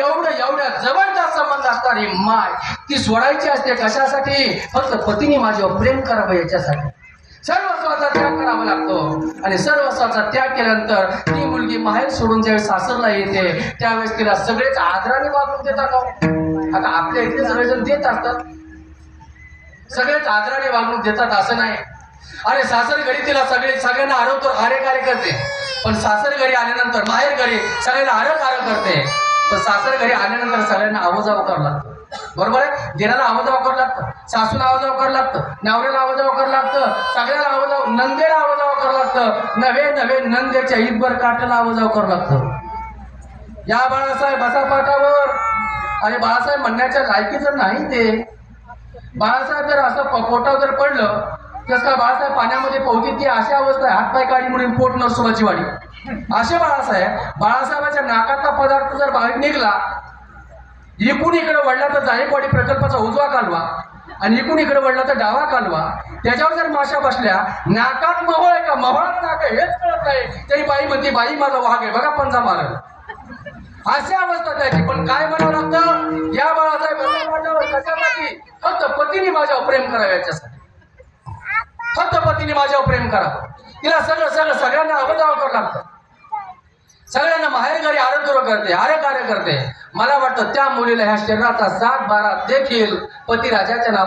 एवढ्या जवळचा संबंध असणारी माय ती सोडायची असते कशासाठी? फक्त पतीने माझ्यावर प्रेम करावं याच्यासाठी. सर्वस्वाचा त्याग करावा लागतो आणि सर्वस्वाचा त्याग केल्यानंतर ती मुलगी माहेर सोडून ज्यावेळेस सासरला येते त्यावेळेस तिला सगळेच आदराने वागणूक देतात. आता आपल्या इथे सगळेजण देत असतात, सगळेच आदराने वागणूक देतात असं नाही. अरे सासर घरी तिला सगळ्यांना आरोग्य आरे करते, पण सासर घरी आल्यानंतर माहेर घरी सगळ्यांना आर करते, पण सासर घरी आल्यानंतर सगळ्यांना आवाजाव करावं लागतं. बरोबर आहे? दिराला आवाजाव करावं लागतं, सासूला आवाजाव करावं लागतं, नवऱ्याला आवाजाव करावं लागतं, सगळ्याला आवाजाव, नंदेला आवाजाव करावं लागतं, नवे नंदेच्या ईदभर काटाला आवाजाव करावं लागतं. या बाळासाहेब बसा पाठावर. अरे बाळासाहेब म्हणण्याच्या लायकीचं नाही ते. बाळासाहेब जर असं पोटावर जर पडलं तस का बाळासाहेब पाण्यामध्ये पोहतील ती अशी अवस्था आहे, हातपाय काढी म्हणून पोट नसुराची वाडी असे बाळासाहेबाच्या नाकातला पदार्थ जर बाहेर निघला, इकडून इकडे वळला तर जायकवाडी प्रकल्पाचा उजवा कालवा आणि इकडून इकडे वळला तर डावा कालवा, त्याच्यावर जर माशा बसल्या, नाकात महोळ आहे का महोळात नाक आहे हेच कळत नाही, तरी बाई म्हणते बाई माझा वाघ आहे बघा पंजा मारल, अशी अवस्था त्याची. पण काय म्हणावं लागतं या बाळासाहेब कशासाठी? फक्त पतीने माझ्यावर प्रेम करावं याच्यासाठी, फक्त पतीने माझ्यावर प्रेम करावं. तिला सगळ्यांना अवजाव करावं लागतं, सगळ्यांना माहेर घरी आरे कार्य करते. मला वाटतं त्या मुलीला ह्या शरीराचा 7-12 देखील पती राजाच्या नावाने